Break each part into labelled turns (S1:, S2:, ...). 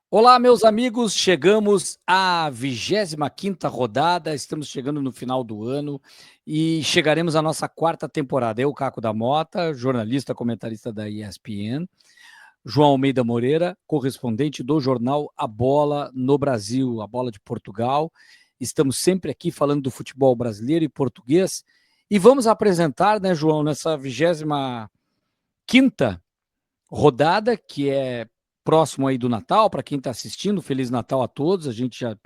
S1: Olá, meus amigos, chegamos à 25ª rodada, estamos chegando no final do ano e chegaremos à nossa quarta temporada. Eu, Caco da Mota, jornalista, comentarista da ESPN, João Almeida Moreira, correspondente do jornal A Bola no Brasil, A Bola de Portugal. Estamos sempre aqui falando do futebol brasileiro e português e vamos apresentar, né, João, nessa 25ª rodada, que é próximo aí do Natal, para quem está assistindo, Feliz Natal a todos, a gente já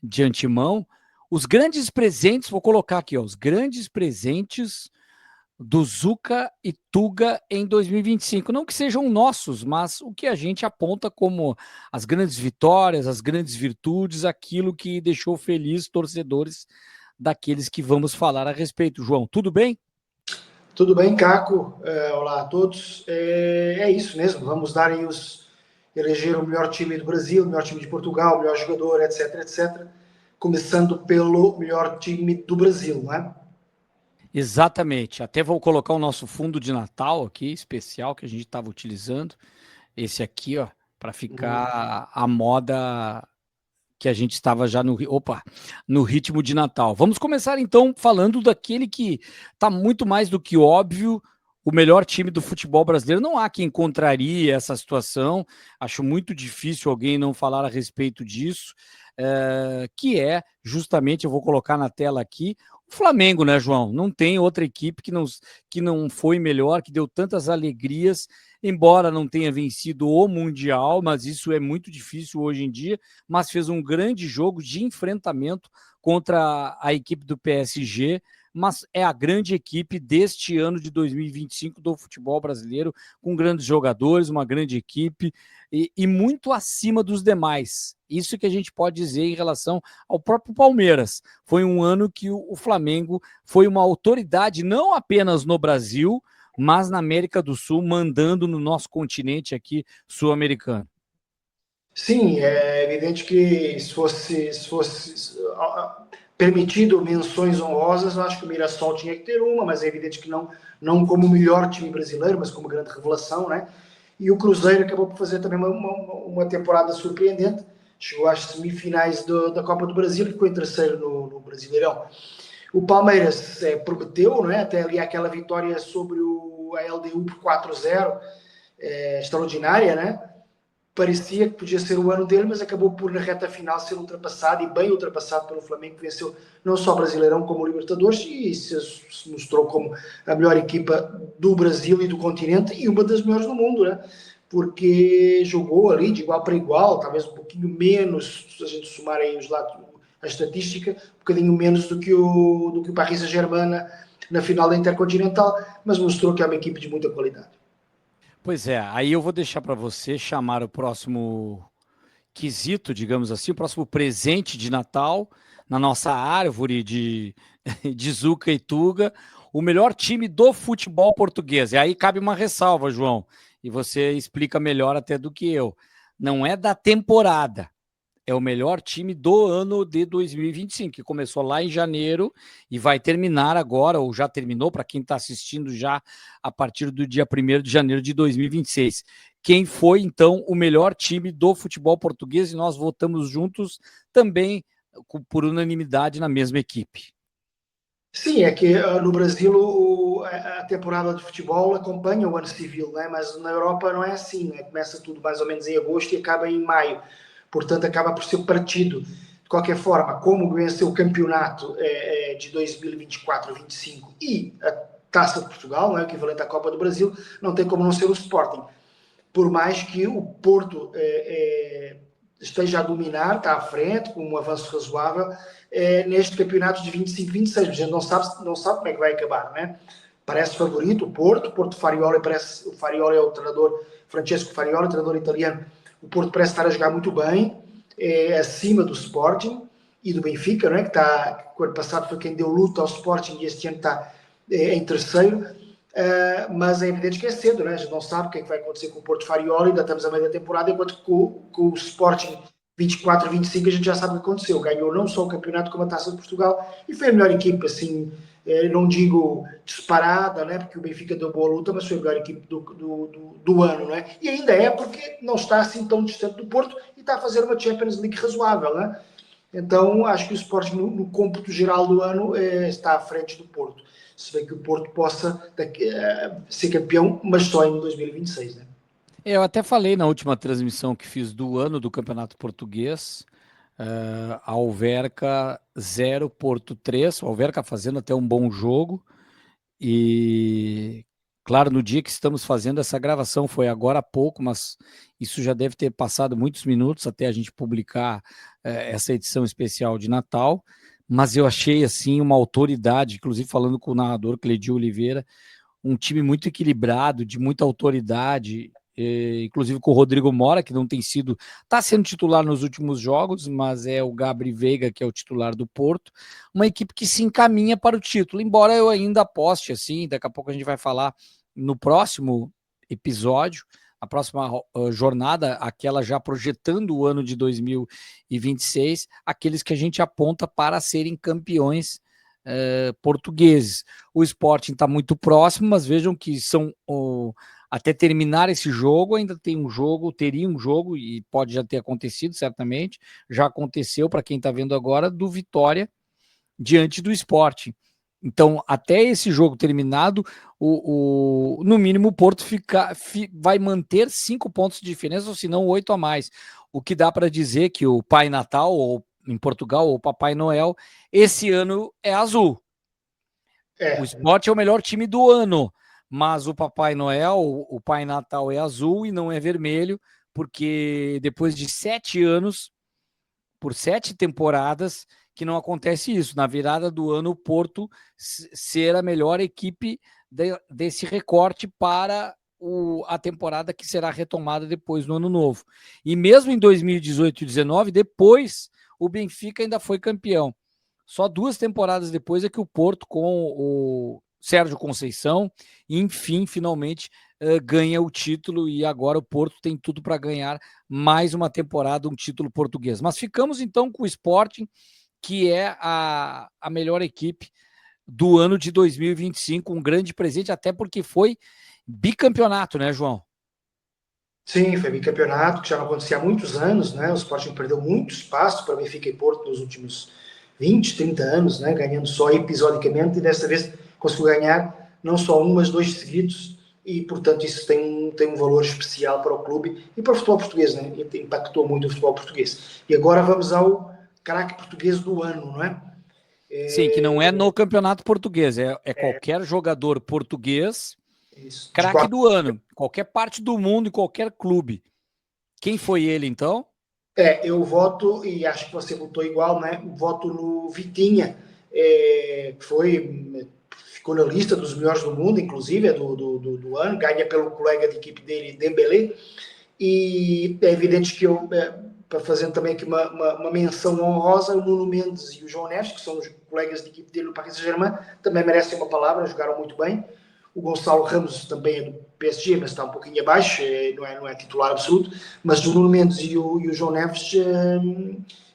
S1: de antemão. Os grandes presentes, vou colocar aqui, ó, os grandes presentes do Zuca e Tuga em 2025. Não que sejam nossos, mas o que a gente aponta como as grandes vitórias, as grandes virtudes, aquilo que deixou feliz torcedores daqueles que vamos falar a respeito. João, tudo bem?
S2: Tudo bem, Caco? Olá a todos. É isso mesmo, vamos dar aí eleger o melhor time do Brasil, o melhor time de Portugal, o melhor jogador, etc, etc. Começando pelo melhor time do Brasil, não é?
S1: Exatamente. Até vou colocar o nosso fundo de Natal aqui, especial, que a gente estava utilizando. Esse aqui, ó, para ficar a moda que a gente estava já no ritmo de Natal. Vamos começar então falando daquele que está muito mais do que óbvio, o melhor time do futebol brasileiro. Não há quem contraria essa situação. Acho muito difícil alguém não falar a respeito disso, que é justamente, eu vou colocar na tela aqui, o Flamengo, né, João? Não tem outra equipe que não foi melhor, que deu tantas alegrias, embora não tenha vencido o Mundial, mas isso é muito difícil hoje em dia, mas fez um grande jogo de enfrentamento contra a equipe do PSG, mas é a grande equipe deste ano de 2025 do futebol brasileiro, com grandes jogadores, uma grande equipe e muito acima dos demais. Isso que a gente pode dizer em relação ao próprio Palmeiras. Foi um ano que o Flamengo foi uma autoridade não apenas no Brasil, mas na América do Sul, mandando no nosso continente aqui sul-americano.
S2: Sim, é evidente que se fosse permitido menções honrosas, eu acho que o Mirassol tinha que ter uma, mas é evidente que não como o melhor time brasileiro, mas como grande revelação, né? E o Cruzeiro acabou por fazer também uma temporada surpreendente, chegou às semifinais da Copa do Brasil e ficou em terceiro no Brasileirão. O Palmeiras prometeu, não é? Até ali aquela vitória sobre a LDU por 4-0, extraordinária, né? Parecia que podia ser o ano dele, mas acabou por, na reta final, ser ultrapassado, e bem ultrapassado pelo Flamengo, que venceu não só o Brasileirão, como o Libertadores, e se mostrou como a melhor equipa do Brasil e do continente, e uma das melhores do mundo, né? Porque jogou ali de igual para igual, talvez um pouquinho menos, se a gente somar aí os lados, a estatística, um bocadinho menos do que o Paris Saint-Germain na final da Intercontinental, mas mostrou que é uma equipe de muita qualidade.
S1: Pois é, aí eu vou deixar para você chamar o próximo quesito, digamos assim, o próximo presente de Natal na nossa árvore de Zuca e Tuga, o melhor time do futebol português. E aí cabe uma ressalva, João, e você explica melhor até do que eu. Não é da temporada, é o melhor time do ano de 2025, que começou lá em janeiro e vai terminar agora, ou já terminou, para quem está assistindo já a partir do dia 1º de janeiro de 2026. Quem foi, então, o melhor time do futebol português, e nós votamos juntos também por unanimidade na mesma equipe.
S2: Sim, é que no Brasil a temporada de futebol acompanha o ano civil, né? Mas na Europa não é assim, né? Começa tudo mais ou menos em agosto e acaba em maio, portanto acaba por ser partido. De qualquer forma, como venceu o campeonato de 2024-25 e a Taça de Portugal, não é? O equivalente à Copa do Brasil, não tem como não ser o Sporting. Por mais que o Porto esteja a dominar, está à frente, com um avanço razoável, neste campeonato de 25-26. A gente não sabe como é que vai acabar, né? Parece favorito o Porto Farioli o Farioli é o treinador, Francesco Farioli, treinador italiano. O Porto parece estar a jogar muito bem, acima do Sporting e do Benfica, não é? Que está, o ano passado foi quem deu luta ao Sporting e este ano está em terceiro. Mas é evidente que é cedo, né? A gente não sabe o que é que vai acontecer com o Porto Farioli, ainda estamos a meio da temporada, enquanto que com o Sporting 24-25 a gente já sabe o que aconteceu. Ganhou não só o campeonato como a Taça de Portugal e foi a melhor equipa, assim, não digo disparada, né, porque o Benfica deu boa luta, mas foi a melhor equipe do ano, né? E ainda é porque não está assim tão distante do Porto e está a fazer uma Champions League razoável, né? Então acho que o Sporting no cômputo geral do ano está à frente do Porto. Se bem que o Porto possa ser campeão, mas só em 2026, né?
S1: Eu até falei na última transmissão que fiz do ano do Campeonato Português, Alverca 0, Porto 3, o Alverca fazendo até um bom jogo, e claro, no dia que estamos fazendo essa gravação, foi agora há pouco, mas isso já deve ter passado muitos minutos até a gente publicar essa edição especial de Natal, mas eu achei assim uma autoridade, inclusive falando com o narrador Cleidio Oliveira, um time muito equilibrado, de muita autoridade, inclusive com o Rodrigo Mora, que não tem sido, está sendo titular nos últimos jogos, mas é o Gabri Veiga que é o titular do Porto, uma equipe que se encaminha para o título, embora eu ainda aposte assim, daqui a pouco a gente vai falar no próximo episódio, a próxima jornada, aquela já projetando o ano de 2026, aqueles que a gente aponta para serem campeões portugueses. O Sporting está muito próximo, mas vejam que são até terminar esse jogo, ainda tem um jogo, teria um jogo, e pode já ter acontecido, certamente, já aconteceu para quem está vendo agora, do Vitória diante do Sporting. Então, até esse jogo terminado, no mínimo o Porto vai manter 5 pontos de diferença, ou se não 8 a mais. O que dá para dizer que o Pai Natal, ou em Portugal, ou Papai Noel, esse ano é azul. O Sport é o melhor time do ano, mas o Papai Noel, o Pai Natal é azul e não é vermelho, porque depois de 7 anos, por 7 temporadas, que não acontece isso. Na virada do ano, o Porto ser a melhor equipe desse recorte para a temporada que será retomada depois no ano novo. E mesmo em 2018 e 2019, depois o Benfica ainda foi campeão. Só 2 temporadas depois é que o Porto, com o Sérgio Conceição, enfim, finalmente ganha o título, e agora o Porto tem tudo para ganhar mais uma temporada, um título português. Mas ficamos então com o Sporting, que é a melhor equipe do ano de 2025, um grande presente, até porque foi bicampeonato, né, João?
S2: Sim, foi bicampeonato, que já não acontecia há muitos anos, né? O Sporting perdeu muito espaço para Benfica e Porto nos últimos 20, 30 anos, né? Ganhando só episodicamente, e desta vez conseguiu ganhar não só um, mas 2 seguidos, e portanto isso tem um valor especial para o clube e para o futebol português, né? Impactou muito o futebol português. E agora vamos ao craque português do ano, não é?
S1: Sim, que não é no campeonato português, é qualquer jogador português, craque do ano, qualquer parte do mundo, em qualquer clube. Quem foi ele, então?
S2: Eu voto, e acho que você votou igual, né? Voto no Vitinha, que ficou na lista dos melhores do mundo, inclusive, do ano, ganha pelo colega de equipe dele, Dembélé, e é evidente que para fazer também aqui uma menção honrosa, o Nuno Mendes e o João Neves, que são os colegas de equipe dele no Paris Saint-Germain, também merecem uma palavra, jogaram muito bem. O Gonçalo Ramos também é do PSG, mas está um pouquinho abaixo, não é titular absoluto. Mas o Nuno Mendes e o João Neves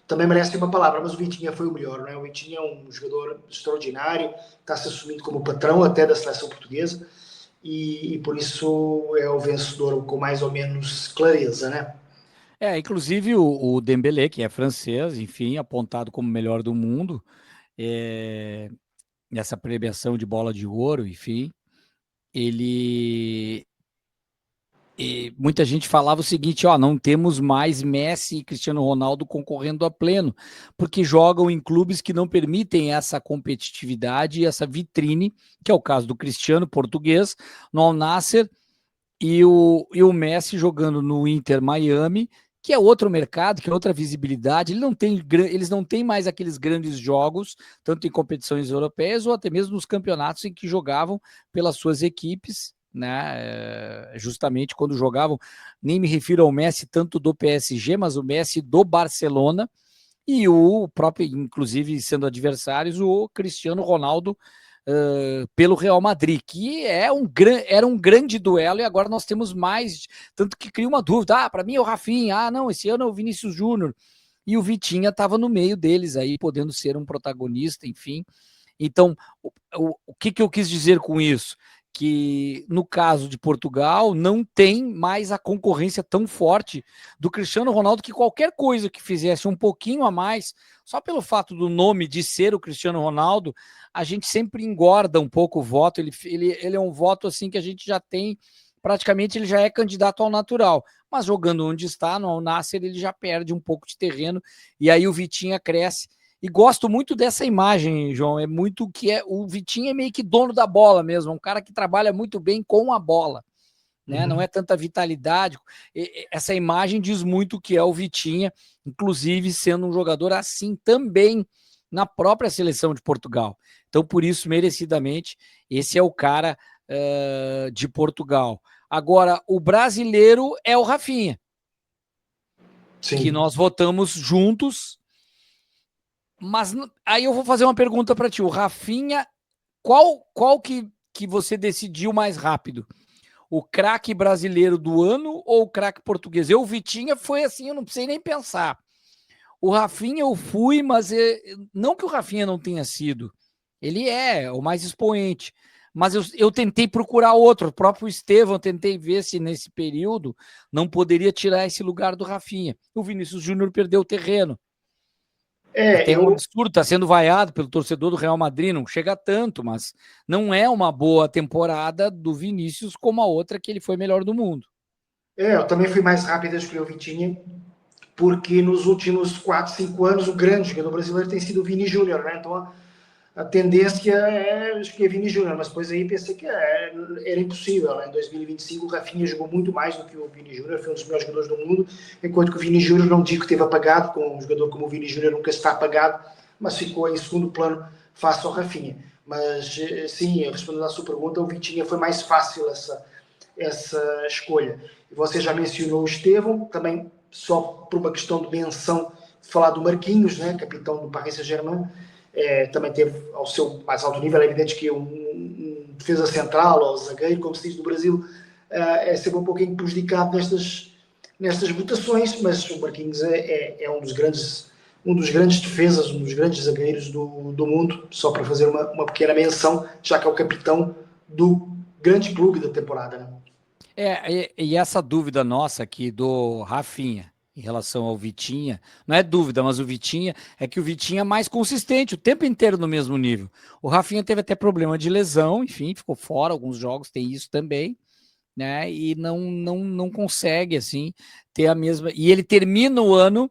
S2: também merecem uma palavra. Mas o Vitinha foi o melhor, não é? O Vitinha é um jogador extraordinário, está-se assumindo como patrão até da seleção portuguesa, e por isso é o vencedor com mais ou menos clareza, né?
S1: Inclusive o Dembélé, que é francês, enfim, apontado como melhor do mundo, nessa premiação de bola de ouro, enfim, ele. E muita gente falava o seguinte: ó, não temos mais Messi e Cristiano Ronaldo concorrendo a pleno, porque jogam em clubes que não permitem essa competitividade e essa vitrine, que é o caso do Cristiano, português, no Al Nassr, e o Messi jogando no Inter Miami, que é outro mercado, que é outra visibilidade. Eles não têm mais aqueles grandes jogos, tanto em competições europeias ou até mesmo nos campeonatos em que jogavam pelas suas equipes, né? Justamente quando jogavam, nem me refiro ao Messi tanto do PSG, mas o Messi do Barcelona, e o próprio, inclusive sendo adversários, o Cristiano Ronaldo pelo Real Madrid, que era um grande duelo, e agora nós temos mais, tanto que cria uma dúvida: para mim é o Rafinha, não, esse ano é o Vinícius Júnior, e o Vitinha estava no meio deles aí, podendo ser um protagonista, enfim, Então, o que eu quis dizer com isso? Que no caso de Portugal não tem mais a concorrência tão forte do Cristiano Ronaldo, que qualquer coisa que fizesse um pouquinho a mais, só pelo fato do nome de ser o Cristiano Ronaldo, a gente sempre engorda um pouco o voto. Ele é um voto assim que a gente já tem, praticamente ele já é candidato ao natural, mas jogando onde está, no Al Nassr, ele já perde um pouco de terreno, e aí o Vitinha cresce. E gosto muito dessa imagem, João. É muito que o Vitinho é meio que dono da bola mesmo, é um cara que trabalha muito bem com a bola, né? Não é tanta vitalidade. Essa imagem diz muito que é o Vitinha, inclusive sendo um jogador assim também na própria seleção de Portugal. Então, por isso, merecidamente, esse é o cara de Portugal. Agora, o brasileiro é o Rafinha,
S2: Sim.
S1: que nós votamos juntos. Mas aí eu vou fazer uma pergunta para ti. O Rafinha, qual que você decidiu mais rápido? O craque brasileiro do ano ou o craque português? O Vitinha foi assim, eu não precisei nem pensar. O Rafinha eu fui, mas não que o Rafinha não tenha sido. Ele é o mais expoente. Mas eu tentei procurar outro. O próprio Estevão, tentei ver se nesse período não poderia tirar esse lugar do Rafinha. O Vinícius Júnior perdeu o terreno. Até é um absurdo, está sendo vaiado pelo torcedor do Real Madrid, não chega tanto, mas não é uma boa temporada do Vinícius como a outra que ele foi melhor do mundo.
S2: Eu também fui mais rápido a escolher o Vitinha, porque nos últimos 4, 5 anos o grande jogador brasileiro tem sido o Vini Júnior, né? Então a tendência é escolher Vini Júnior, mas depois aí pensei que era impossível, né? Em 2025 o Rafinha jogou muito mais do que o Vini Júnior, foi um dos melhores jogadores do mundo, enquanto que o Vini Júnior não digo que esteve apagado, com um jogador como o Vini Júnior nunca está apagado, mas ficou em segundo plano face ao Rafinha. Mas sim, respondendo à sua pergunta, o Vitinha foi mais fácil essa escolha. E você já mencionou o Estevão, também só por uma questão de menção, falar do Marquinhos, né, capitão do Paris Saint-Germain, também teve ao seu mais alto nível. É evidente que um defesa central ou zagueiro, como se diz no Brasil, é sempre um pouquinho prejudicado nestas votações, mas o Marquinhos é um dos grandes defesas, um dos grandes zagueiros do mundo, só para fazer uma pequena menção, já que é o capitão do grande clube da temporada, né?
S1: E essa dúvida nossa aqui do Rafinha em relação ao Vitinha, não é dúvida, mas o Vitinha é que o Vitinha é mais consistente o tempo inteiro no mesmo nível. O Rafinha teve até problema de lesão, enfim, ficou fora alguns jogos, tem isso também, né? E não consegue assim ter a mesma. E ele termina o ano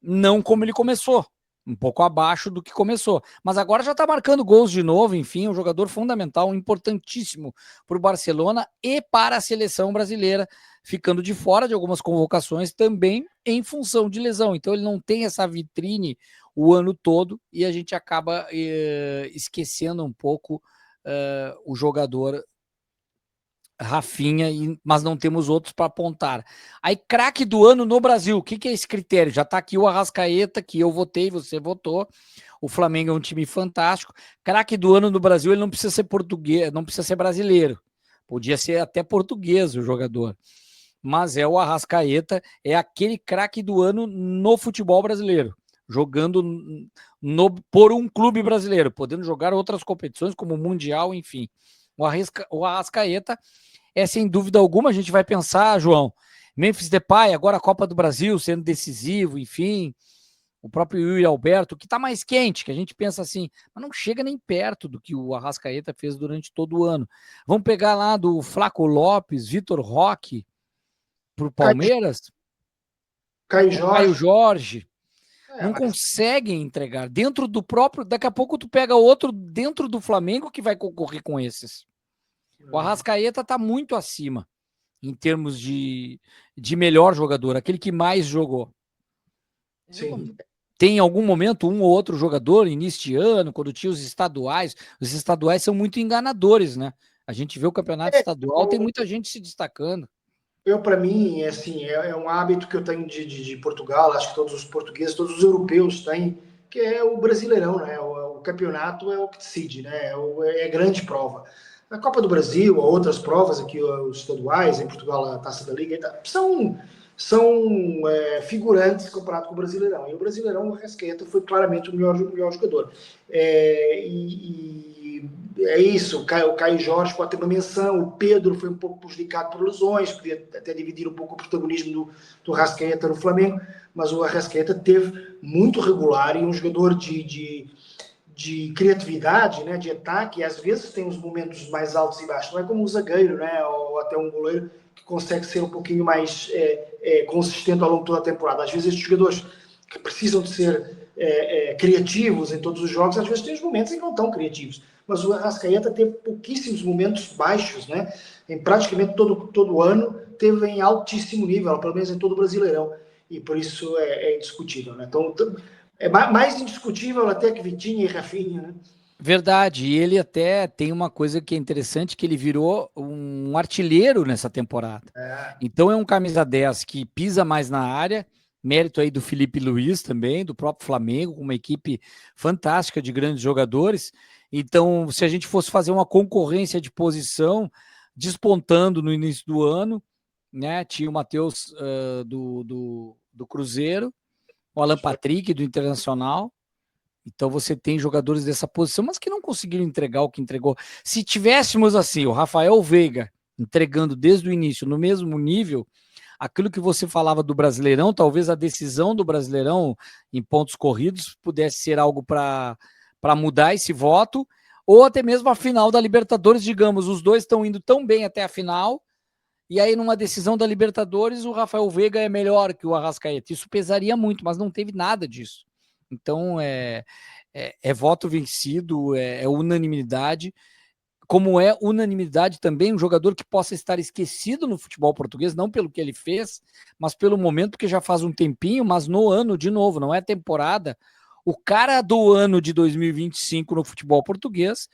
S1: não como ele começou, um pouco abaixo do que começou. Mas agora já está marcando gols de novo, enfim, um jogador fundamental, importantíssimo para o Barcelona e para a seleção brasileira, ficando de fora de algumas convocações também em função de lesão. Então ele não tem essa vitrine o ano todo e a gente acaba esquecendo um pouco o jogador Rafinha, mas não temos outros para apontar. Aí, craque do ano no Brasil, o que é esse critério? Já está aqui o Arrascaeta, que eu votei, você votou. O Flamengo é um time fantástico. Craque do ano no Brasil, ele não precisa ser português, não precisa ser brasileiro. Podia ser até português o jogador. Mas é o Arrascaeta, é aquele craque do ano no futebol brasileiro, jogando por um clube brasileiro, podendo jogar outras competições como o Mundial, enfim. O Arrascaeta é sem dúvida alguma, a gente vai pensar, João, Memphis Depay, agora a Copa do Brasil, sendo decisivo, enfim, o próprio Yuri Alberto, que está mais quente, que a gente pensa assim, mas não chega nem perto do que o Arrascaeta fez durante todo o ano. Vamos pegar lá do Flaco Lopes, Vitor Roque, para o Palmeiras, Caio Jorge, não conseguem entregar dentro do próprio, daqui a pouco tu pega outro dentro do Flamengo que vai concorrer com esses. O Arrascaeta está muito acima em termos de melhor jogador, aquele que mais jogou.
S2: Sim.
S1: Tem em algum momento um ou outro jogador, início de ano, quando tinha os estaduais são muito enganadores, né? A gente vê o campeonato estadual, tem muita gente se destacando.
S2: Para mim, assim, é um hábito que eu tenho de Portugal, acho que todos os portugueses, todos os europeus têm, que é o Brasileirão, né? O campeonato é o que decide, né? É a grande prova. A Copa do Brasil, ou outras provas aqui, os estaduais, em Portugal a Taça da Liga, são figurantes comparado com o Brasileirão. E o Brasileirão, o Arrascaeta foi claramente o melhor jogador. E é isso, o Caio Jorge pode ter uma menção, o Pedro foi um pouco prejudicado por lesões, podia até dividir um pouco o protagonismo do Arrascaeta no Flamengo, mas o Arrascaeta teve muito regular e um jogador de criatividade, né, de ataque, e às vezes tem uns momentos mais altos e baixos, não é como um zagueiro, né, ou até um goleiro que consegue ser um pouquinho mais consistente ao longo de toda a temporada. Às vezes estes jogadores que precisam de ser criativos em todos os jogos, às vezes têm os momentos em que não estão criativos, mas o Arrascaeta teve pouquíssimos momentos baixos, né, em praticamente todo o ano teve em altíssimo nível, pelo menos em todo o Brasileirão, e por isso é indiscutível, né, então é mais indiscutível até que Vitinha e Rafinha, né?
S1: Verdade, e ele até tem uma coisa que é interessante, que ele virou um artilheiro nessa temporada. Então é um camisa 10 que pisa mais na área, mérito aí do Felipe Luiz também, do próprio Flamengo, uma equipe fantástica de grandes jogadores. Então, se a gente fosse fazer uma concorrência de posição, despontando no início do ano, né, tinha o Matheus do Cruzeiro, o Alan Patrick do Internacional. Então você tem jogadores dessa posição, mas que não conseguiram entregar o que entregou. Se tivéssemos assim, o Rafael Veiga entregando desde o início no mesmo nível, aquilo que você falava do Brasileirão, talvez a decisão do Brasileirão em pontos corridos pudesse ser algo para mudar esse voto, ou até mesmo a final da Libertadores, digamos, os dois estão indo tão bem até a final, e aí numa decisão da Libertadores o Rafael Veiga é melhor que o Arrascaeta. Isso pesaria muito, mas não teve nada disso. Então é voto vencido, é unanimidade, como é unanimidade também um jogador que possa estar esquecido no futebol português, não pelo que ele fez, mas pelo momento, que já faz um tempinho, mas no ano, de novo, não é temporada. O cara do ano de 2025 no futebol português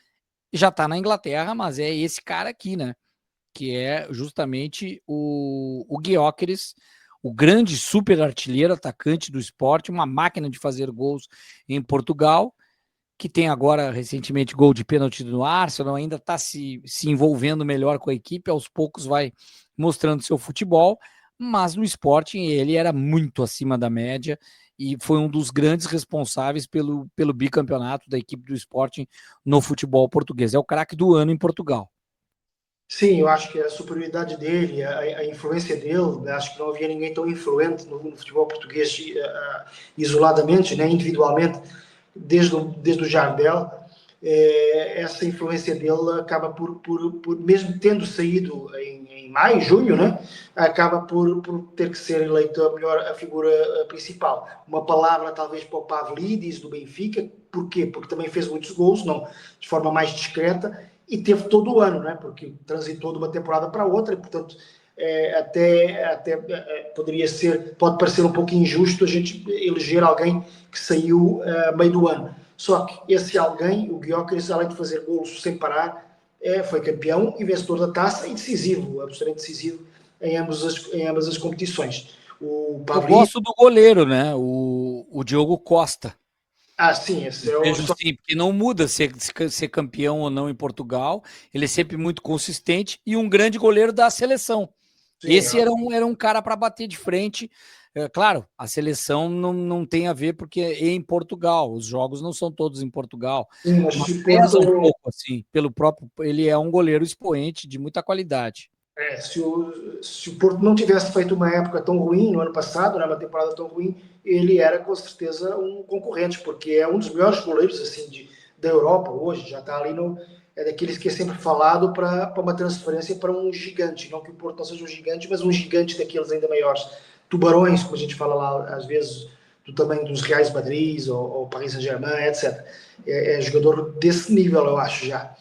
S1: já está na Inglaterra, mas é esse cara aqui, né? Que é justamente o Gyökeres, o grande super artilheiro, atacante do Sport, uma máquina de fazer gols em Portugal, que tem agora recentemente gol de pênalti no Arsenal, ainda está se envolvendo melhor com a equipe, aos poucos vai mostrando seu futebol, mas no Sporting ele era muito acima da média e foi um dos grandes responsáveis pelo bicampeonato da equipe do Sporting no futebol português. É o craque do ano em Portugal.
S2: Sim, eu acho que a superioridade dele, a influência dele, acho que não havia ninguém tão influente no futebol português isoladamente, né, individualmente, desde o Jardel. Essa influência dele acaba por mesmo tendo saído em maio, junho, né, acaba por ter que ser eleito a figura principal. Uma palavra talvez para o Pavlidis do Benfica. Porquê? Porque também fez muitos gols, não de forma mais discreta, e teve todo o ano, né? Porque transitou de uma temporada para outra, e portanto até pode parecer um pouco injusto a gente eleger alguém que saiu meio do ano. Só que esse alguém, o Gyökeres, além de fazer golos sem parar, foi campeão e vencedor da taça, e decisivo, absolutamente decisivo em ambas as competições.
S1: Eu gosto do goleiro, né? O Diogo Costa.
S2: Sim, esse
S1: Vejo sim, porque não muda ser campeão ou não em Portugal. Ele é sempre muito consistente e um grande goleiro da seleção. Sim, esse era um cara para bater de frente. Claro, a seleção não tem a ver porque é em Portugal. Os jogos não são todos em Portugal.
S2: Sim,
S1: mas pesa um pouco, assim, pelo próprio. Ele é um goleiro expoente de muita qualidade.
S2: Se o Porto não tivesse feito uma época tão ruim no ano passado, né, uma temporada tão ruim, ele era com certeza um concorrente, porque é um dos melhores goleiros assim, da Europa hoje, já está ali é daqueles que é sempre falado para uma transferência para um gigante, não que o Porto não seja um gigante, mas um gigante daqueles ainda maiores, tubarões, como a gente fala lá às vezes, do tamanho dos Reais Madrid ou Paris Saint-Germain, etc. É jogador desse nível, eu acho já.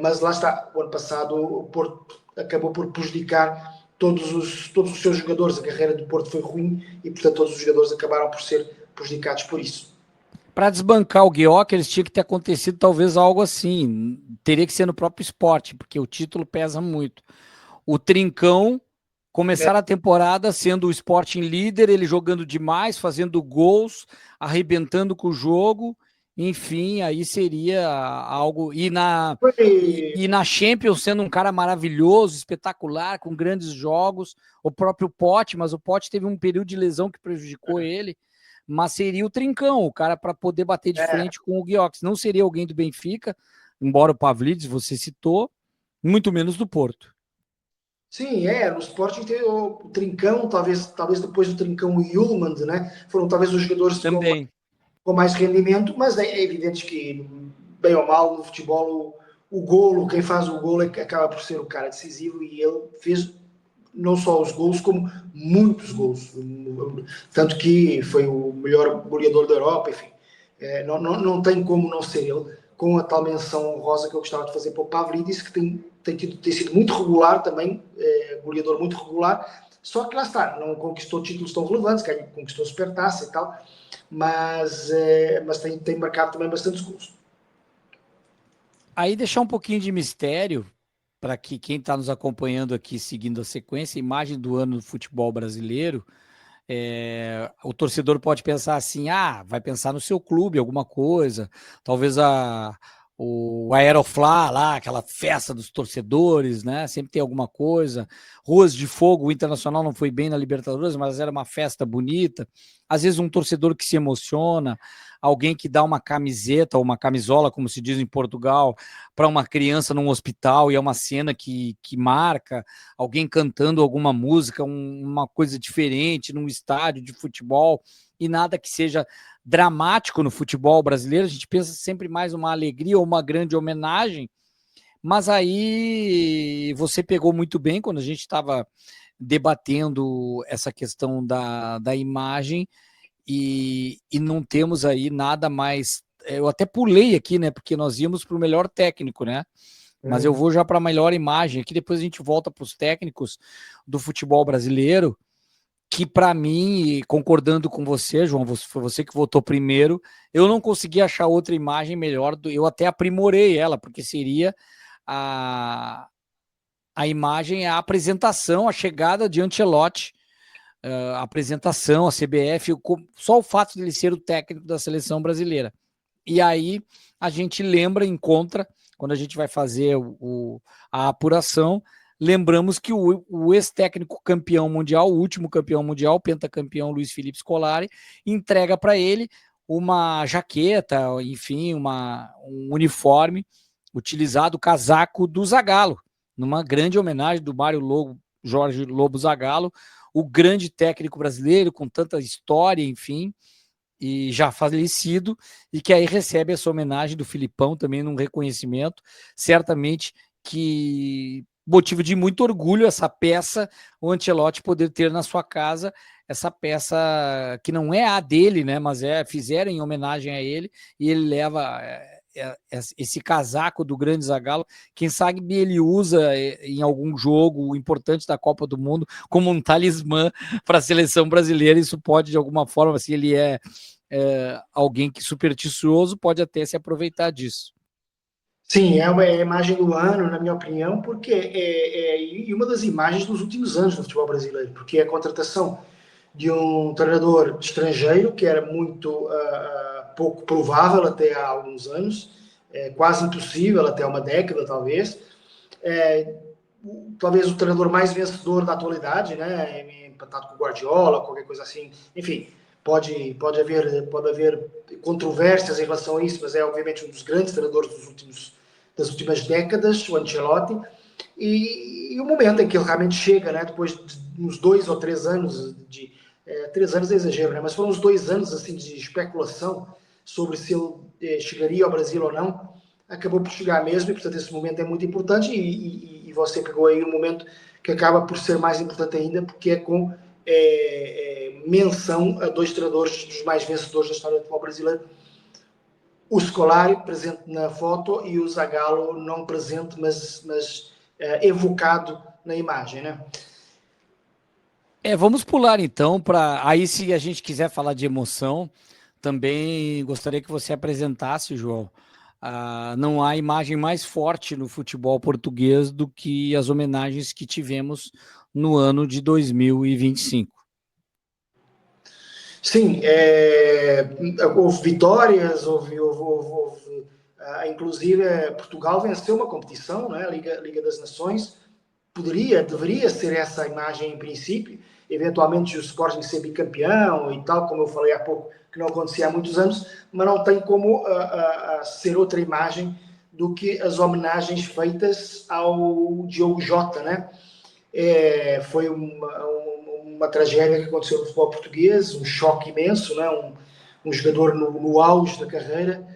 S2: Mas lá está, o ano passado o Porto acabou por prejudicar todos os seus jogadores. A carreira do Porto foi ruim e, portanto, todos os jogadores acabaram por ser prejudicados por isso.
S1: Para desbancar o Gyökeres, tinha que ter acontecido talvez algo assim. Teria que ser no próprio esporte, porque o título pesa muito. O Trincão começar a temporada sendo o Sporting líder, ele jogando demais, fazendo gols, arrebentando com o jogo, enfim, aí seria algo. E
S2: Foi,
S1: na Champions, sendo um cara maravilhoso, espetacular, com grandes jogos, o próprio Pote, mas o Pote teve um período de lesão que prejudicou ele. Mas seria o Trincão, o cara para poder bater de
S2: é,
S1: frente com o Guiox. Não seria alguém do Benfica, embora o Pavlidis você citou, muito menos do Porto.
S2: sim, no Sporting tem o Trincão, talvez depois do Trincão o Yulman, né? Foram talvez os jogadores
S1: Também.
S2: com mais rendimento, mas é evidente que, bem ou mal, no futebol, o golo, quem faz o golo acaba por ser o cara decisivo e ele fez não só os gols, como muitos gols. Tanto que foi o melhor goleador da Europa, enfim. Não tem como não ser ele, com a tal menção honrosa que eu gostava de fazer para o Pavlidis, que tem sido muito regular também, goleador muito regular, só que lá está, não conquistou títulos tão relevantes, conquistou supertaça e tal, mas tem marcado também bastantes gols.
S1: Aí deixar um pouquinho de mistério para que quem está nos acompanhando aqui, seguindo a sequência, imagem do ano do futebol brasileiro. O torcedor pode pensar assim, vai pensar no seu clube, alguma coisa, talvez o Aeroflá lá, aquela festa dos torcedores, né? Sempre tem alguma coisa. Ruas de Fogo, o Internacional não foi bem na Libertadores, mas era uma festa bonita. Às vezes um torcedor que se emociona, alguém que dá uma camiseta ou uma camisola, como se diz em Portugal, para uma criança num hospital e é uma cena que marca, alguém cantando alguma música, uma coisa diferente num estádio de futebol e nada que seja dramático no futebol brasileiro. A gente pensa sempre mais uma alegria ou uma grande homenagem, mas aí você pegou muito bem quando a gente estava debatendo essa questão da imagem e não temos aí nada mais. Eu até pulei aqui, né? Porque nós íamos para o melhor técnico, né? Mas eu vou já para a melhor imagem. Aqui depois a gente volta para os técnicos do futebol brasileiro, que para mim, concordando com você, João, foi você que votou primeiro, eu não consegui achar outra imagem melhor, eu até aprimorei ela, porque seria a, a imagem, a apresentação, a chegada de Ancelotti, a apresentação, a CBF, só o fato de ele ser o técnico da seleção brasileira. E aí a gente lembra, encontra, quando a gente vai fazer a apuração, lembramos que o ex-técnico campeão mundial, o último campeão mundial, pentacampeão Luiz Felipe Scolari, entrega para ele uma jaqueta, enfim, um uniforme utilizado, o casaco do Zagallo, numa grande homenagem do Mário Lobo, Jorge Lobo Zagallo, o grande técnico brasileiro com tanta história, enfim, e já falecido, e que aí recebe essa homenagem do Filipão também num reconhecimento, certamente que motivo de muito orgulho essa peça, o Ancelotti poder ter na sua casa essa peça que não é a dele, né, mas fizeram em homenagem a ele, e ele leva esse casaco do grande Zagallo, quem sabe ele usa em algum jogo importante da Copa do Mundo como um talismã para a seleção brasileira. Isso pode de alguma forma, se ele alguém que supersticioso, pode até se aproveitar disso.
S2: Sim, é uma imagem do ano, na minha opinião, porque e uma das imagens dos últimos anos do futebol brasileiro, porque é a contratação de um treinador estrangeiro, que era muito pouco provável até há alguns anos, quase impossível até uma década, talvez. É, talvez o treinador mais vencedor da atualidade, né? Empatado com o Guardiola, qualquer coisa assim. Enfim, pode haver controvérsias em relação a isso, mas é obviamente um dos grandes treinadores das últimas décadas, o Ancelotti. E o momento em que ele realmente chega, né? Depois de uns 2 ou 3 anos 3 anos é exagero, né? Mas foram uns 2 anos assim de especulação sobre se ele chegaria ao Brasil ou não. Acabou por chegar mesmo, e portanto esse momento é muito importante, e você pegou aí um momento que acaba por ser mais importante ainda, porque é com menção a dois treinadores dos mais vencedores da história do futebol brasileiro, o Scolari presente na foto e o Zagallo não presente, mas evocado na imagem, né?
S1: Vamos pular então para aí, se a gente quiser falar de emoção, também gostaria que você apresentasse, João. Não há imagem mais forte no futebol português do que as homenagens que tivemos no ano de 2025.
S2: Sim, houve vitórias, inclusive Portugal venceu uma competição, né? Liga das Nações, deveria ser essa a imagem em princípio, eventualmente o Sporting ser bicampeão e tal, como eu falei há pouco, que não acontecia há muitos anos, mas não tem como ser outra imagem do que as homenagens feitas ao Diogo Jota, né? Foi uma tragédia que aconteceu no futebol português, um choque imenso, né? Um jogador no auge da carreira.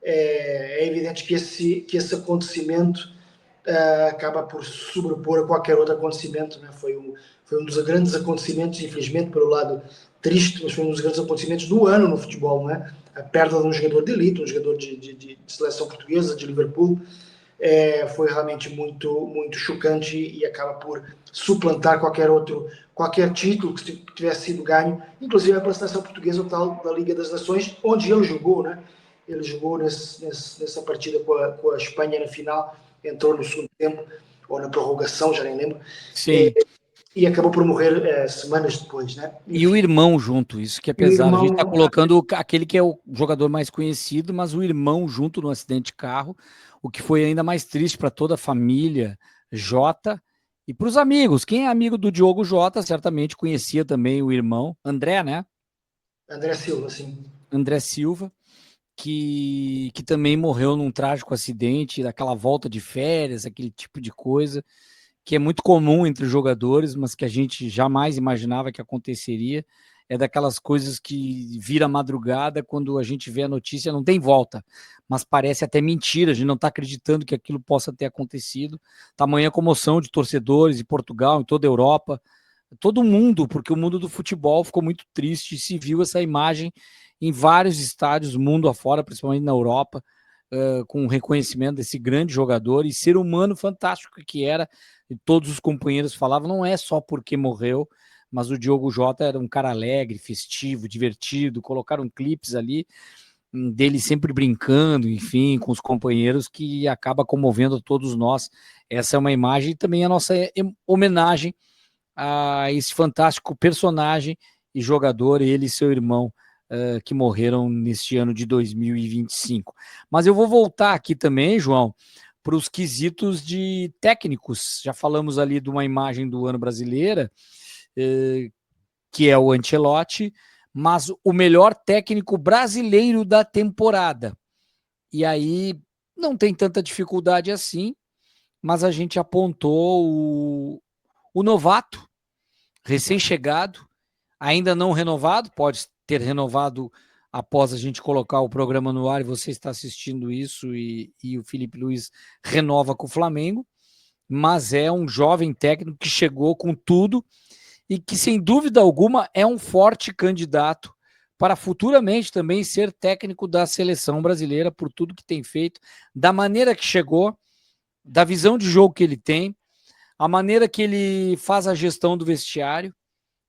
S2: É evidente que esse acontecimento acaba por sobrepor a qualquer outro acontecimento. Né? Foi um dos grandes acontecimentos, infelizmente, pelo lado triste, mas foi um dos grandes acontecimentos do ano no futebol. Né? A perda de um jogador de elite, um jogador de seleção portuguesa, de Liverpool, foi realmente muito, muito chocante e acaba por suplantar qualquer título que tivesse sido ganho, inclusive pela seleção portuguesa, o tal da Liga das Nações, onde ele jogou, né? Ele jogou nessa partida com a Espanha na final, entrou no segundo tempo, ou na prorrogação, já nem lembro,
S1: Sim.
S2: e acabou por morrer semanas depois, né?
S1: E o irmão junto, isso que é
S2: E o
S1: pesado. A gente está
S2: irmão,
S1: colocando aquele que é o jogador mais conhecido, mas o irmão junto no acidente de carro, o que foi ainda mais triste para toda a família Jota e para os amigos. Quem é amigo do Diogo Jota certamente conhecia também o irmão, André, né?
S2: André Silva, sim.
S1: André Silva, que também morreu num trágico acidente, daquela volta de férias, aquele tipo de coisa, que é muito comum entre jogadores, mas que a gente jamais imaginava que aconteceria. É daquelas coisas que vira madrugada, quando a gente vê a notícia, não tem volta, mas parece até mentira, a gente não está acreditando que aquilo possa ter acontecido. Tamanha comoção de torcedores em Portugal, em toda a Europa, todo mundo, porque o mundo do futebol ficou muito triste e se viu essa imagem em vários estádios, mundo afora, principalmente na Europa, com o reconhecimento desse grande jogador e ser humano fantástico que era, e todos os companheiros falavam, não é só porque morreu, mas o Diogo Jota era um cara alegre, festivo, divertido, colocaram clipes ali dele sempre brincando, enfim, com os companheiros, que acaba comovendo todos nós. Essa é uma imagem e também a nossa homenagem a esse fantástico personagem e jogador, ele e seu irmão, que morreram neste ano de 2025. Mas eu vou voltar aqui também, João, para os quesitos de técnicos. Já falamos ali de uma imagem do ano brasileira, que é o Ancelotti, mas o melhor técnico brasileiro da temporada. E aí não tem tanta dificuldade assim, mas a gente apontou o novato, recém-chegado, ainda não renovado, pode ter renovado após a gente colocar o programa no ar e você está assistindo isso e o Felipe Luiz renova com o Flamengo, mas é um jovem técnico que chegou com tudo e que, sem dúvida alguma, é um forte candidato para futuramente também ser técnico da seleção brasileira por tudo que tem feito, da maneira que chegou, da visão de jogo que ele tem, a maneira que ele faz a gestão do vestiário,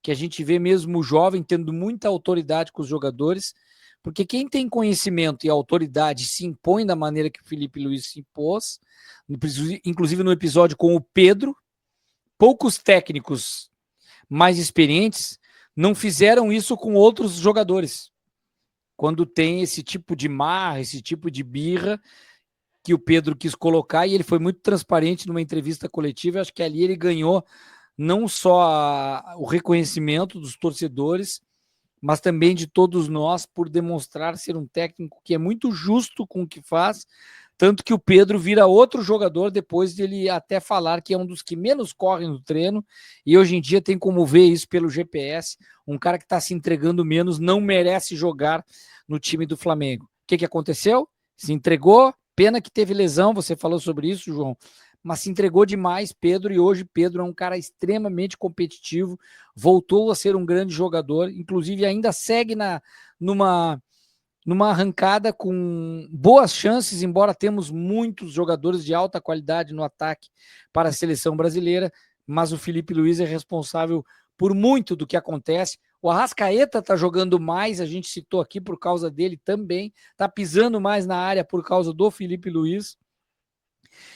S1: que a gente vê mesmo o jovem tendo muita autoridade com os jogadores, porque quem tem conhecimento e autoridade se impõe da maneira que o Felipe Luiz se impôs, inclusive no episódio com o Pedro, poucos técnicos mais experientes não fizeram isso com outros jogadores. Quando tem esse tipo de marra, esse tipo de birra que o Pedro quis colocar, e ele foi muito transparente numa entrevista coletiva, acho que ali ele ganhou não só o reconhecimento dos torcedores, mas também de todos nós por demonstrar ser um técnico que é muito justo com o que faz, tanto que o Pedro vira outro jogador depois dele até falar que é um dos que menos corre no treino, e hoje em dia tem como ver isso pelo GPS, um cara que está se entregando menos não merece jogar no time do Flamengo. O que aconteceu? Se entregou, pena que teve lesão, você falou sobre isso, João, mas se entregou demais, Pedro, e hoje Pedro é um cara extremamente competitivo, voltou a ser um grande jogador, inclusive ainda segue numa arrancada com boas chances, embora temos muitos jogadores de alta qualidade no ataque para a seleção brasileira, mas o Felipe Luiz é responsável por muito do que acontece. O Arrascaeta está jogando mais, a gente citou aqui por causa dele também, está pisando mais na área por causa do Felipe Luiz,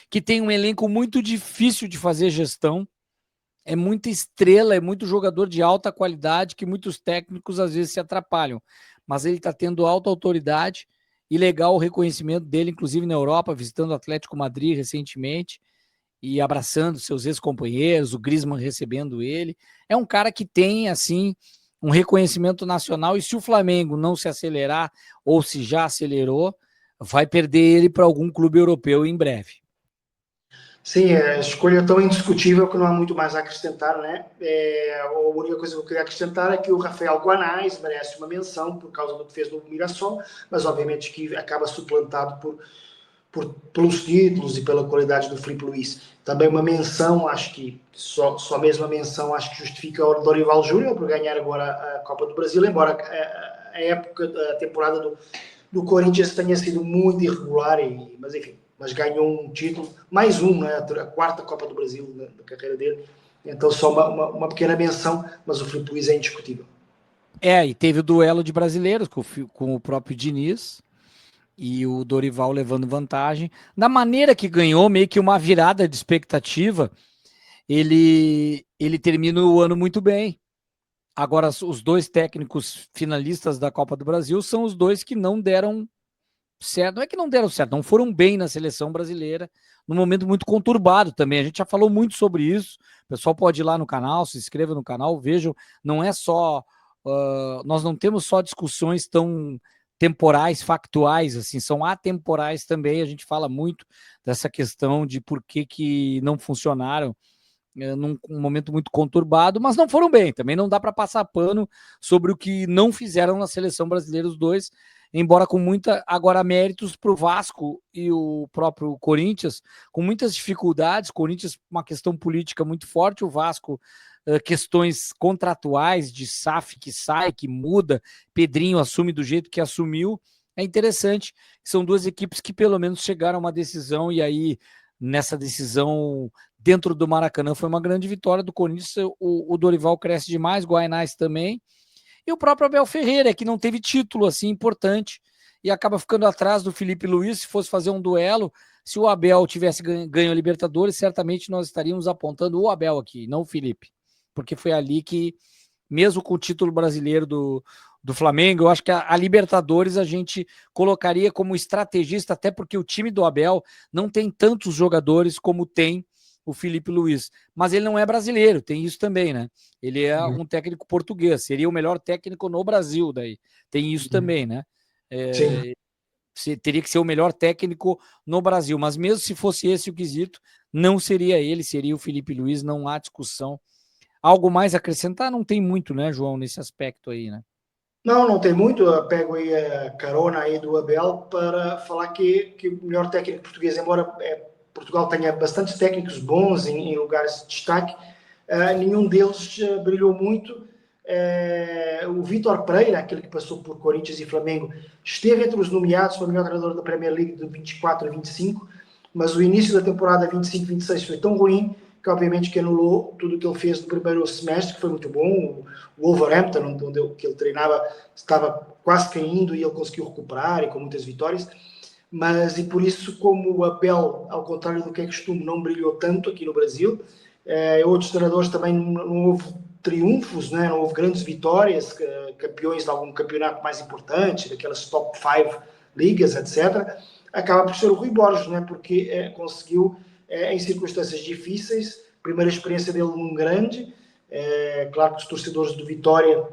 S1: que tem um elenco muito difícil de fazer gestão. é muita estrela, é muito jogador de alta qualidade que muitos técnicos às vezes se atrapalham. Mas ele está tendo alta autoridade e legal o reconhecimento dele, inclusive na Europa, visitando o Atlético Madrid recentemente e abraçando seus ex-companheiros, o Griezmann recebendo ele. É um cara que tem, assim, um reconhecimento nacional, e se o Flamengo não se acelerar, ou se já acelerou, vai perder ele para algum clube europeu em breve.
S2: Sim, a escolha é tão indiscutível que não há muito mais a acrescentar, né? A única coisa que eu queria acrescentar é que o Rafael Guanais merece uma menção por causa do que fez no Mirassol, mas obviamente que acaba suplantado pelos títulos e pela qualidade do Filipe Luís. Também uma menção, acho que só mesmo a menção, acho que justifica o Dorival Júnior por ganhar agora a Copa do Brasil, embora a temporada do Corinthians tenha sido muito irregular, mas enfim, mas ganhou um título, mais um, né, a quarta Copa do Brasil na carreira dele. Então só uma pequena menção, mas o Filipe Luís é indiscutível.
S1: E teve o duelo de brasileiros com o próprio Diniz e o Dorival levando vantagem. Da maneira que ganhou, meio que uma virada de expectativa, ele termina o ano muito bem. Agora, os dois técnicos finalistas da Copa do Brasil são os dois que não deram certo. Não é que não deram certo, não foram bem na seleção brasileira, num momento muito conturbado também. A gente já falou muito sobre isso. O pessoal pode ir lá no canal, se inscreva no canal, vejam. Não é só. Nós não temos só discussões tão temporais, factuais, assim, são atemporais também. A gente fala muito dessa questão de por que não funcionaram num momento muito conturbado, mas não foram bem. Também não dá para passar pano sobre o que não fizeram na seleção brasileira os dois, embora com muita agora méritos para o Vasco e o próprio Corinthians, com muitas dificuldades. Corinthians uma questão política muito forte, o Vasco questões contratuais de SAF que sai, que muda, Pedrinho assume do jeito que assumiu. É interessante, são duas equipes que pelo menos chegaram a uma decisão, e aí nessa decisão dentro do Maracanã foi uma grande vitória do Corinthians. O Dorival cresce demais, Guaianais também, e o próprio Abel Ferreira, que não teve título assim importante e acaba ficando atrás do Filipe Luís. Se fosse fazer um duelo, se o Abel tivesse ganho a Libertadores, certamente nós estaríamos apontando o Abel aqui, não o Filipe, porque foi ali que, mesmo com o título brasileiro do Flamengo, eu acho que a Libertadores a gente colocaria como estrategista, até porque o time do Abel não tem tantos jogadores como tem o Filipe Luís, mas ele não é brasileiro, tem isso também, né? Ele é um técnico português, seria o melhor técnico no Brasil, daí tem isso também, né? Teria que ser o melhor técnico no Brasil, mas mesmo se fosse esse o quesito, não seria ele, seria o Filipe Luís, não há discussão. Algo mais a acrescentar? Não tem muito, né, João, nesse aspecto aí, né?
S2: Não tem muito. Eu pego aí a carona aí do Abel para falar que o melhor técnico português, embora Portugal tenha bastantes técnicos bons em lugares de destaque, nenhum deles brilhou muito. O Vítor Pereira, aquele que passou por Corinthians e Flamengo, esteve entre os nomeados para o melhor treinador da Premier League de 24 a 25, mas o início da temporada 25-26 foi tão ruim que obviamente que anulou tudo o que ele fez no primeiro semestre, que foi muito bom. O Wolverhampton, que ele treinava, estava quase caindo e ele conseguiu recuperar, e com muitas vitórias. Mas, e por isso, como o Abel, ao contrário do que é costume, não brilhou tanto aqui no Brasil, outros treinadores também não houve triunfos, né? Não houve grandes vitórias, campeões de algum campeonato mais importante, daquelas top 5 ligas, etc. Acaba por ser o Rui Borges, né? Porque conseguiu, em circunstâncias difíceis, primeira experiência dele num grande. Claro que os torcedores do Vitória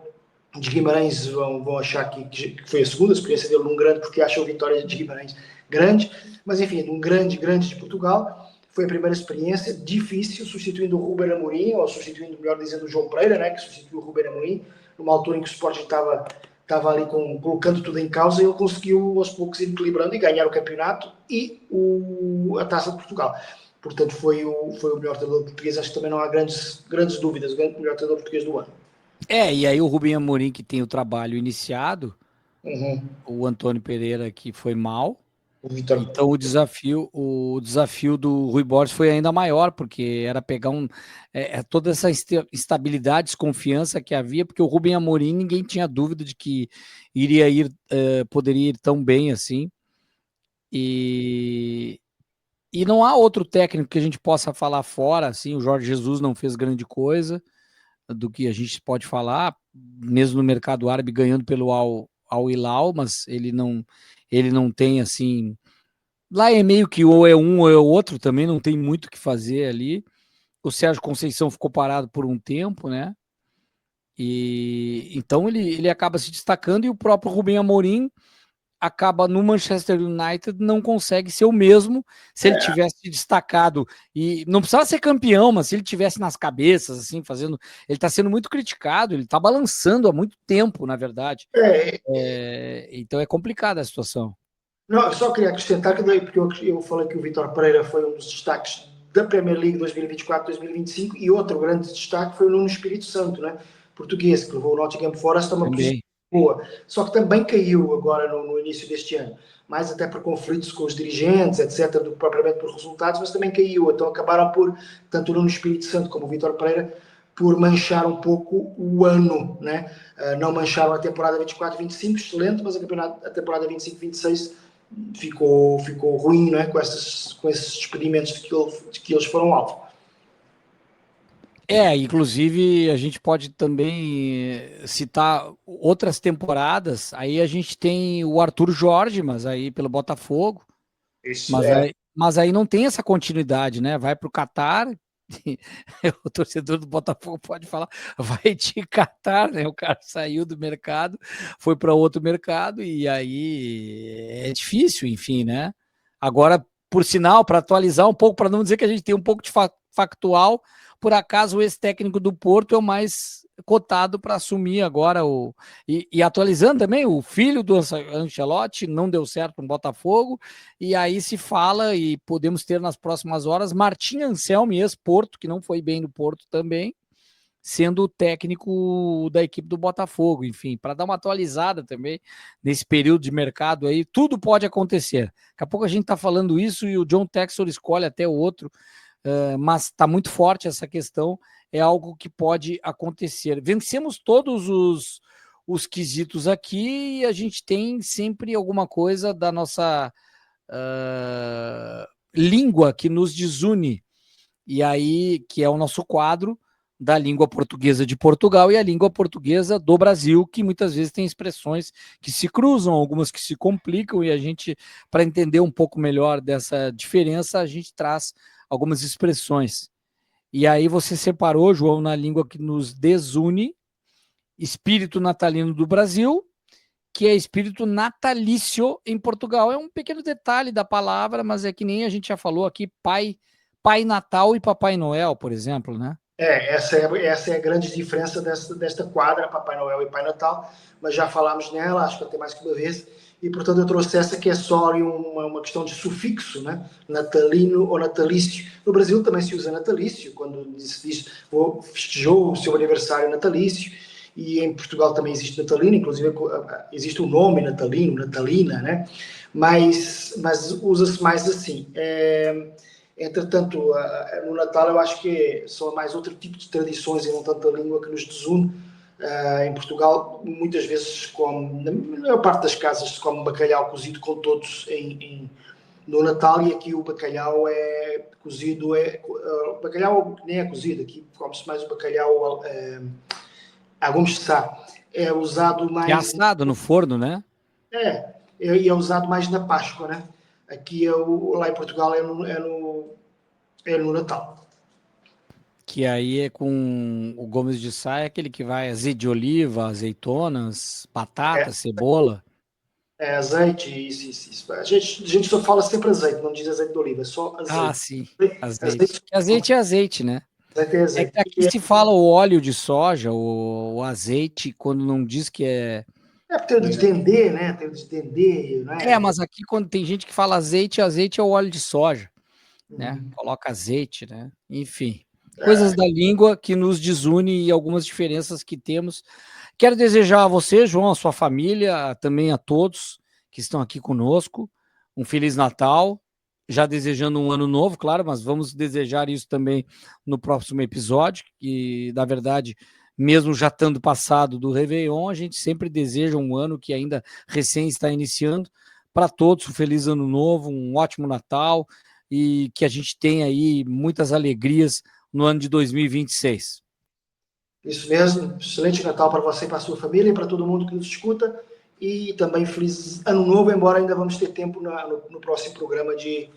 S2: de Guimarães vão achar que foi a segunda experiência dele num grande, porque acham o Vitória de Guimarães grande, mas enfim, num grande de Portugal. Foi a primeira experiência difícil, substituindo o Ruben Amorim, ou substituindo, melhor dizendo, o João Pereira, né, que substituiu o Ruben Amorim, numa altura em que o Sporting estava ali colocando tudo em causa, e ele conseguiu aos poucos ir equilibrando e ganhar o campeonato e a Taça de Portugal. Portanto, foi o melhor treinador português. Acho que também não há grandes dúvidas, o melhor treinador português do ano.
S1: E aí o Rubem Amorim, que tem o trabalho iniciado,
S2: Uhum.
S1: o Antônio Pereira, que foi mal.
S2: O Vitor.
S1: Então o desafio do Rui Borges foi ainda maior, porque era pegar toda essa instabilidade, desconfiança que havia, porque o Rubem Amorim ninguém tinha dúvida de que poderia ir tão bem assim. E E não há outro técnico que a gente possa falar fora, assim, o Jorge Jesus não fez grande coisa do que a gente pode falar, mesmo no mercado árabe ganhando pelo Al Hilal, mas ele não tem, assim, lá é meio que ou é um ou é o outro, também não tem muito o que fazer ali. O Sérgio Conceição ficou parado por um tempo, né? E então ele acaba se destacando, e o próprio Rubem Amorim acaba no Manchester United, não consegue ser o mesmo se ele tivesse destacado, e não precisava ser campeão, mas se ele tivesse nas cabeças, assim, fazendo, ele está sendo muito criticado, ele está balançando há muito tempo, na verdade. Então é complicada a situação.
S2: Não, eu só queria acrescentar que daí, porque eu falei que o Vítor Pereira foi um dos destaques da Premier League 2024-2025, e outro grande destaque foi o Nuno Espírito Santo, né? Português, que levou o Nottingham Forest a uma posição
S1: Também.
S2: boa. Só que também caiu agora no início deste ano, mais até por conflitos com os dirigentes, etc., do que propriamente por resultados, mas também caiu. Então acabaram por, tanto o Nuno Espírito Santo como o Vítor Pereira, por manchar um pouco o ano, né? Não mancharam a temporada 24-25, excelente, mas a temporada 25-26 ficou ruim, não é? Com esses despedimentos de que eles foram alvo.
S1: Inclusive a gente pode também citar outras temporadas. Aí a gente tem o Arthur Jorge, mas aí pelo Botafogo,
S2: Isso
S1: mas aí não tem essa continuidade, né? Vai para o Catar, o torcedor do Botafogo pode falar, vai de Catar, né? O cara saiu do mercado, foi para outro mercado, e aí é difícil, enfim, né? Agora, por sinal, para atualizar um pouco, para não dizer que a gente tem um pouco de factual, por acaso o ex-técnico do Porto é o mais cotado para assumir agora e atualizando também, o filho do Ancelotti não deu certo no Botafogo, e aí se fala, e podemos ter nas próximas horas, Martim Anselmi, ex-Porto, que não foi bem no Porto também, sendo o técnico da equipe do Botafogo, enfim, para dar uma atualizada também nesse período de mercado aí, tudo pode acontecer. Daqui a pouco a gente está falando isso e o John Textor escolhe até o outro, mas está muito forte essa questão, é algo que pode acontecer. Vencemos todos os quesitos aqui, e a gente tem sempre alguma coisa da nossa língua que nos desune, e aí, que é o nosso quadro da língua portuguesa de Portugal e a língua portuguesa do Brasil, que muitas vezes tem expressões que se cruzam, algumas que se complicam, e a gente, para entender um pouco melhor dessa diferença, a gente traz algumas expressões. E aí você separou, João, na língua que nos desune, espírito natalino do Brasil, que é espírito natalício em Portugal. É um pequeno detalhe da palavra, mas é que nem a gente já falou aqui, Pai Natal e Papai Noel, por exemplo, né?
S2: Essa é a grande diferença desta quadra, Papai Noel e Pai Natal, mas já falámos nela, acho que até mais que uma vez, e portanto eu trouxe essa que é só uma questão de sufixo, né? Natalino ou natalício. No Brasil também se usa natalício, quando se diz festejou o seu aniversário natalício, e em Portugal também existe natalino, inclusive existe o nome natalino, natalina, né? Mas usa-se mais assim. Entretanto, no Natal eu acho que são mais outro tipo de tradições e não tanto a língua que nos desune. Em Portugal, muitas vezes, na maior parte das casas, se come bacalhau cozido com todos no Natal, e aqui o bacalhau é cozido, o bacalhau nem é cozido, aqui come-se mais o bacalhau a gomes de sá. É usado
S1: É
S2: mais.
S1: assado no forno, né?
S2: É usado mais na Páscoa, né? Aqui lá em Portugal é no Natal.
S1: Que aí é com o Gomes de Sá, é aquele que vai azeite de oliva, azeitonas, batata,
S2: É,
S1: cebola.
S2: é azeite, isso. A gente só fala sempre azeite, não diz azeite de oliva, é só
S1: Ah,
S2: azeite.
S1: sim,
S2: Azeite,
S1: azeite. Azeite é azeite, né?
S2: azeite é
S1: É que
S2: azeite.
S1: aqui se fala o óleo de soja, o azeite, quando não diz que é.
S2: Tem de dendê, né? Tem de dendê, né?
S1: Mas aqui quando tem gente que fala azeite, azeite é o óleo de soja, né?
S2: Uhum.
S1: Coloca azeite, né? Enfim, coisas da língua que nos desune e algumas diferenças que temos. Quero desejar a você, João, a sua família, também a todos que estão aqui conosco, um Feliz Natal, já desejando um ano novo, claro, mas vamos desejar isso também no próximo episódio, que, na verdade, mesmo já estando passado do Réveillon, a gente sempre deseja um ano que ainda recém está iniciando. Para todos, um feliz ano novo, um ótimo Natal, e que a gente tenha aí muitas alegrias no ano de 2026.
S2: Isso mesmo. Excelente Natal para você e para a sua família e para todo mundo que nos escuta. E também feliz Ano Novo, embora ainda vamos ter tempo no próximo programa de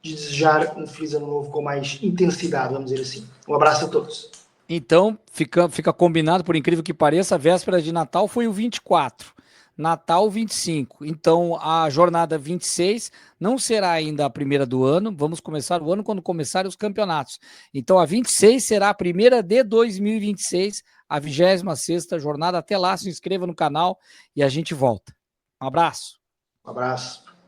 S2: desejar um feliz Ano Novo com mais intensidade, vamos dizer assim. Um abraço a todos.
S1: Então, fica combinado, por incrível que pareça, a véspera de Natal foi o 24, Natal 25. Então, a jornada 26 não será ainda a primeira do ano, vamos começar o ano quando começarem os campeonatos. Então, a 26 será a primeira de 2026, a 26ª jornada. Até lá, se inscreva no canal e a gente volta. Um abraço.
S2: Um abraço.